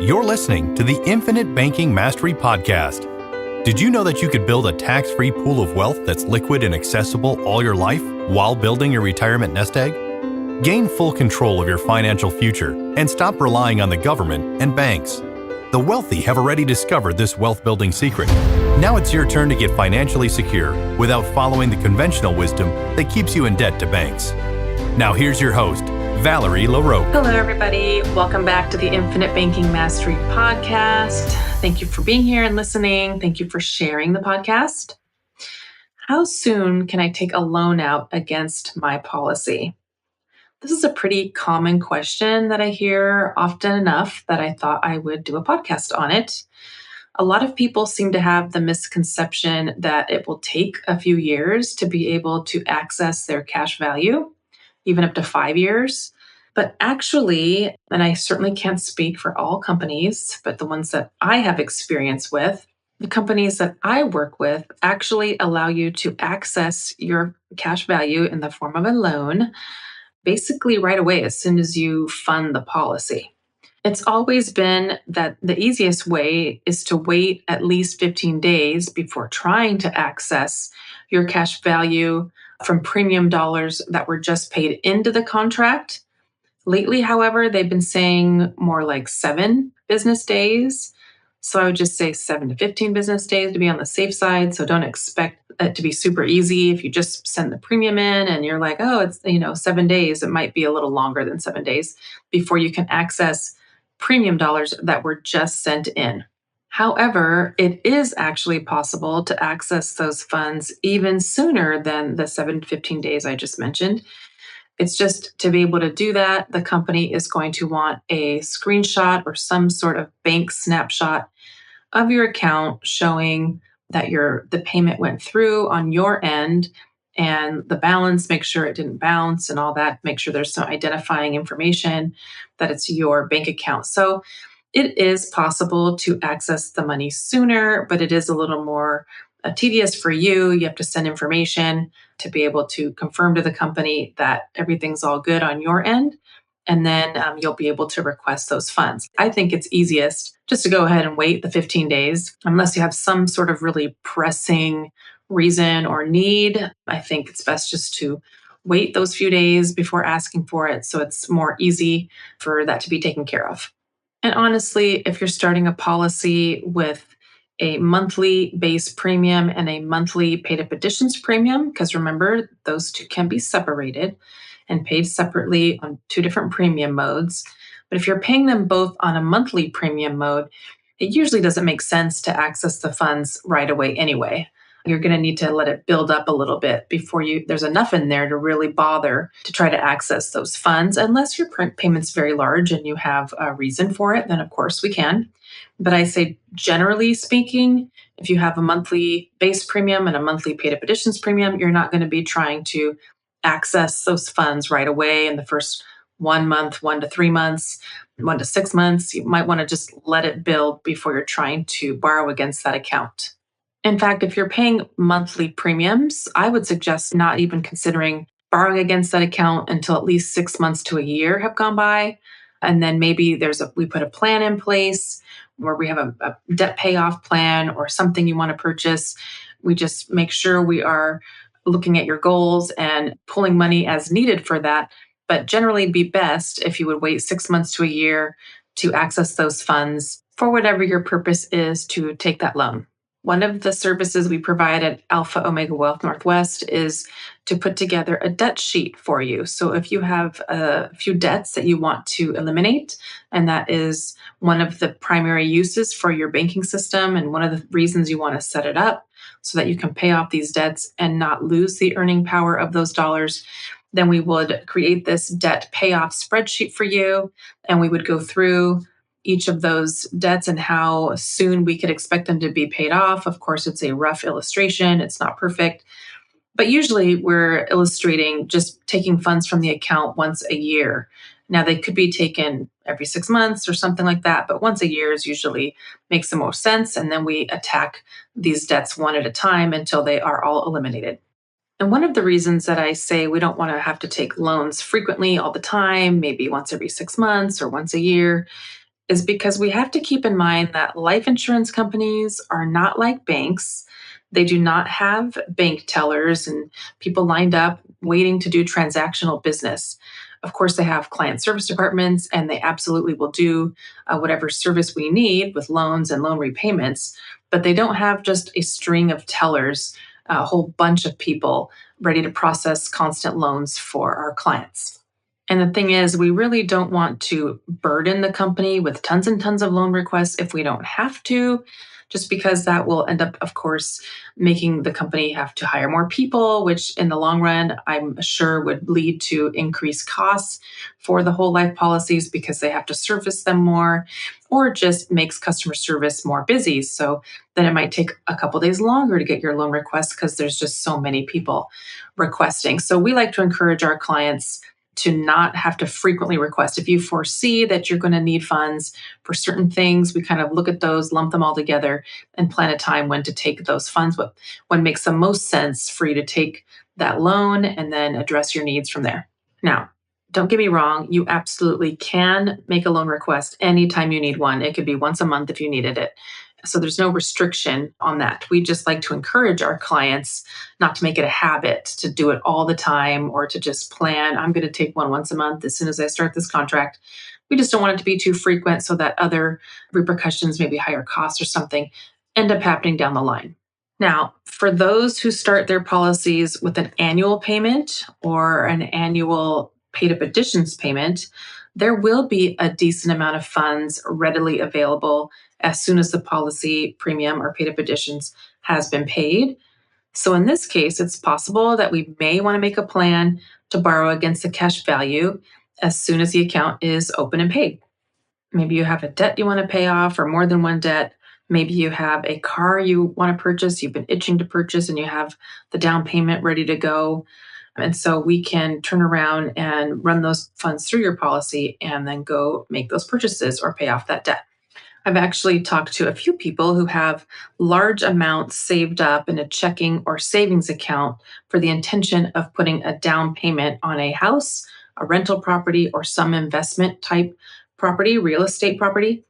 You're listening to the Infinite Banking Mastery Podcast. Did you know that you could build a tax-free pool of wealth that's liquid and accessible all your life while building your retirement nest egg? Gain full control of your financial future and stop relying on the government and banks. The wealthy have already discovered this wealth-building secret. Now it's your turn to get financially secure without following the conventional wisdom that keeps you in debt to banks. Now here's your host, Valerie LaRoque. Hello, everybody. Welcome back to the Infinite Banking Mastery Podcast. Thank you for being here and listening. Thank you for sharing the podcast. How soon can I take a loan out against my policy? This is a pretty common question that I hear often enough that I thought I would do a podcast on it. A lot of people seem to have the misconception that it will take a few years to be able to access their cash value, even up to 5 years. But actually, and I certainly can't speak for all companies, but the ones that I have experience with, the companies that I work with actually allow you to access your cash value in the form of a loan basically right away as soon as you fund the policy. It's always been that the easiest way is to wait at least 15 days before trying to access your cash value from premium dollars that were just paid into the contract. Lately, however, they've been saying more like 7 business days. So I would just say 7 to 15 business days to be on the safe side. So don't expect it to be super easy. If you just send the premium in and you're like, oh, it's 7 days, it might be a little longer than 7 days before you can access premium dollars that were just sent in. However, it is actually possible to access those funds even sooner than the 7 to 15 days I just mentioned. It's just to be able to do that, the company is going to want a screenshot or some sort of bank snapshot of your account showing that the payment went through on your end and the balance, make sure it didn't bounce and all that, make sure there's some identifying information that it's your bank account. So it is possible to access the money sooner, but it is a little more tedious for you. You have to send information to be able to confirm to the company that everything's all good on your end. And then you'll be able to request those funds. I think it's easiest just to go ahead and wait the 15 days, unless you have some sort of really pressing reason or need. I think it's best just to wait those few days before asking for it so it's more easy for that to be taken care of. And honestly, if you're starting a policy with a monthly base premium and a monthly paid up additions premium, because remember, those two can be separated and paid separately on 2 different premium modes. But if you're paying them both on a monthly premium mode, it usually doesn't make sense to access the funds right away anyway. You're going to need to let it build up a little bit before there's enough in there to really bother to try to access those funds. Unless your payment's very large and you have a reason for it, then of course we can. But I say, generally speaking, if you have a monthly base premium and a monthly paid up additions premium, you're not going to be trying to access those funds right away in the first 1 month, 1 to 3 months, 1 to 6 months. You might want to just let it build before you're trying to borrow against that account. In fact, if you're paying monthly premiums, I would suggest not even considering borrowing against that account until at least 6 months to a year have gone by. And then maybe we put a plan in place where we have a debt payoff plan or something you want to purchase. We just make sure we are looking at your goals and pulling money as needed for that. But generally be best if you would wait 6 months to a year to access those funds for whatever your purpose is to take that loan. One of the services we provide at Alpha Omega Wealth Northwest is to put together a debt sheet for you. So if you have a few debts that you want to eliminate, and that is one of the primary uses for your banking system and one of the reasons you want to set it up so that you can pay off these debts and not lose the earning power of those dollars, then we would create this debt payoff spreadsheet for you, and we would go through each of those debts and how soon we could expect them to be paid off. Of course, it's a rough illustration. It's not perfect. But usually we're illustrating just taking funds from the account once a year. Now, they could be taken every 6 months or something like that, but once a year is usually makes the most sense. And then we attack these debts one at a time until they are all eliminated. And one of the reasons that I say we don't want to have to take loans frequently all the time, maybe once every 6 months or once a year, is because we have to keep in mind that life insurance companies are not like banks. They do not have bank tellers and people lined up waiting to do transactional business. Of course, they have client service departments and they absolutely will do whatever service we need with loans and loan repayments, but they don't have just a string of tellers, a whole bunch of people ready to process constant loans for our clients. And the thing is, we really don't want to burden the company with tons and tons of loan requests if we don't have to, just because that will end up, of course, making the company have to hire more people, which in the long run, I'm sure would lead to increased costs for the whole life policies because they have to service them more, or just makes customer service more busy. So then it might take a couple days longer to get your loan request because there's just so many people requesting. So we like to encourage our clients to not have to frequently request. If you foresee that you're going to need funds for certain things, we kind of look at those, lump them all together, and plan a time when to take those funds, when makes the most sense for you to take that loan and then address your needs from there. Now, don't get me wrong, you absolutely can make a loan request anytime you need one. It could be once a month if you needed it. So there's no restriction on that. We just like to encourage our clients not to make it a habit to do it all the time or to just plan, I'm going to take one once a month as soon as I start this contract. We just don't want it to be too frequent so that other repercussions, maybe higher costs or something, end up happening down the line. Now, for those who start their policies with an annual payment or an annual paid up additions payment, there will be a decent amount of funds readily available as soon as the policy premium or paid up additions has been paid. So in this case, it's possible that we may want to make a plan to borrow against the cash value as soon as the account is open and paid. Maybe you have a debt you want to pay off or more than one debt. Maybe you have a car you want to purchase, you've been itching to purchase, and you have the down payment ready to go. And so we can turn around and run those funds through your policy and then go make those purchases or pay off that debt. I've actually talked to a few people who have large amounts saved up in a checking or savings account for the intention of putting a down payment on a house, a rental property, or some investment type property, real estate property.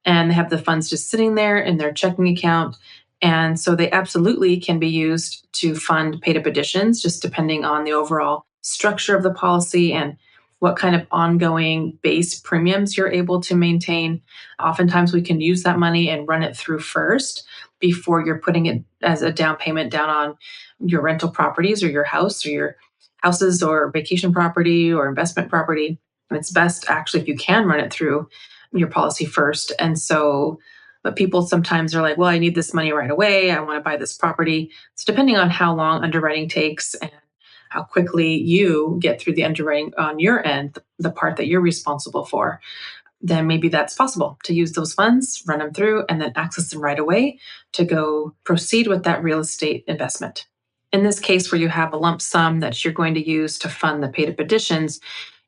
And they have the funds just sitting there in their checking account. And so they absolutely can be used to fund paid up additions, just depending on the overall structure of the policy and what kind of ongoing base premiums you're able to maintain. Oftentimes we can use that money and run it through first before you're putting it as a down payment down on your rental properties or your house or your houses or vacation property or investment property. And it's best actually if you can run it through your policy first. And so, but people sometimes are like, well, I need this money right away. I want to buy this property. So depending on how long underwriting takes and how quickly you get through the underwriting on your end, the part that you're responsible for, then maybe that's possible to use those funds, run them through, and then access them right away to go proceed with that real estate investment. In this case, where you have a lump sum that you're going to use to fund the paid up additions,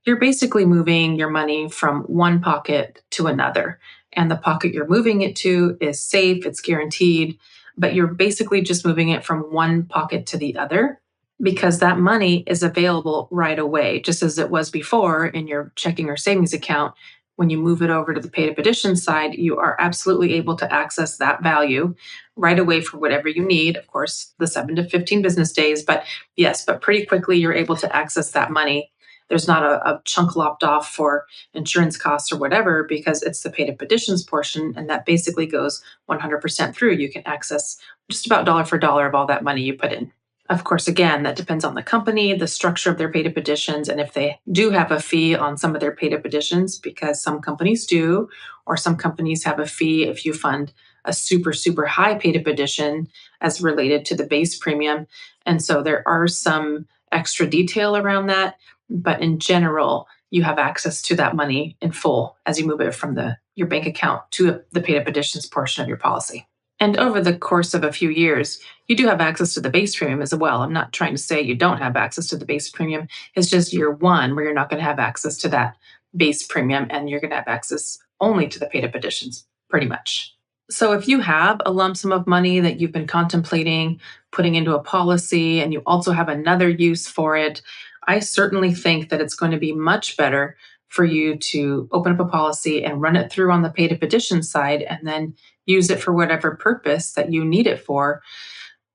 you're basically moving your money from one pocket to another. And the pocket you're moving it to is safe, it's guaranteed, but you're basically just moving it from one pocket to the other because that money is available right away, just as it was before in your checking or savings account. When you move it over to the paid up addition side, you are absolutely able to access that value right away for whatever you need. Of course, the 7 to 15 business days, but yes, but pretty quickly you're able to access that money. There's not a chunk lopped off for insurance costs or whatever because it's the paid up additions portion, and that basically goes 100% through. You can access just about dollar for dollar of all that money you put in. Of course, again, that depends on the company, the structure of their paid up additions, and if they do have a fee on some of their paid up additions, because some companies do, or some companies have a fee if you fund a super, super high paid up addition as related to the base premium. And so there are some extra detail around that. But in general, you have access to that money in full as you move it from your bank account to the paid up additions portion of your policy. And over the course of a few years, you do have access to the base premium as well. I'm not trying to say you don't have access to the base premium. It's just year one where you're not going to have access to that base premium and you're going to have access only to the paid up additions, pretty much. So if you have a lump sum of money that you've been contemplating putting into a policy and you also have another use for it, I certainly think that it's going to be much better for you to open up a policy and run it through on the paid up addition side and then use it for whatever purpose that you need it for,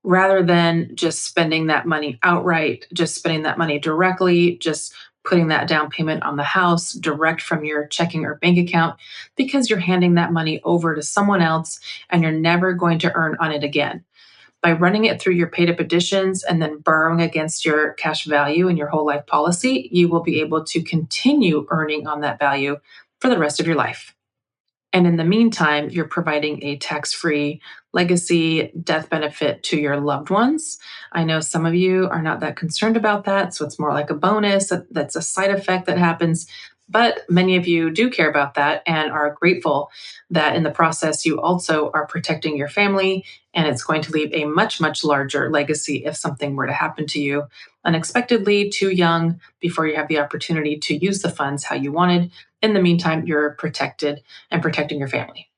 rather than just spending that money outright, just spending that money directly, just putting that down payment on the house direct from your checking or bank account, because you're handing that money over to someone else and you're never going to earn on it again. By running it through your paid up additions and then borrowing against your cash value in your whole life policy, you will be able to continue earning on that value for the rest of your life. And in the meantime, you're providing a tax-free legacy death benefit to your loved ones. I know some of you are not that concerned about that, so it's more like a bonus. That's a side effect that happens. But many of you do care about that and are grateful that in the process, you also are protecting your family, and it's going to leave a much, much larger legacy if something were to happen to you unexpectedly, too young, before you have the opportunity to use the funds how you wanted. In the meantime, you're protected and protecting your family.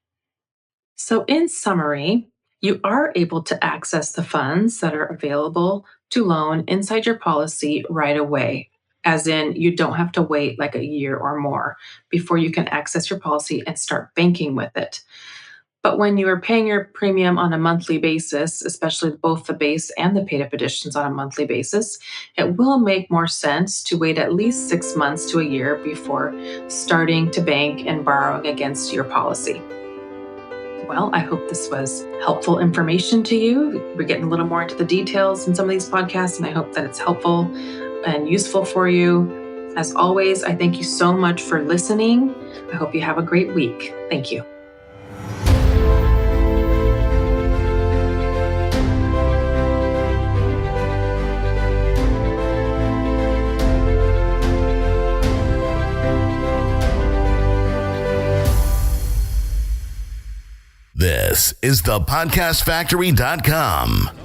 So, in summary, you are able to access the funds that are available to loan inside your policy right away, as in, you don't have to wait like a year or more before you can access your policy and start banking with it. But when you are paying your premium on a monthly basis, especially both the base and the paid up additions on a monthly basis, it will make more sense to wait at least 6 months to a year before starting to bank and borrowing against your policy. Well, I hope this was helpful information to you. We're getting a little more into the details in some of these podcasts, and I hope that it's helpful and useful for you. As always, I thank you so much for listening. I hope you have a great week. Thank you. This is thepodcastfactory.com.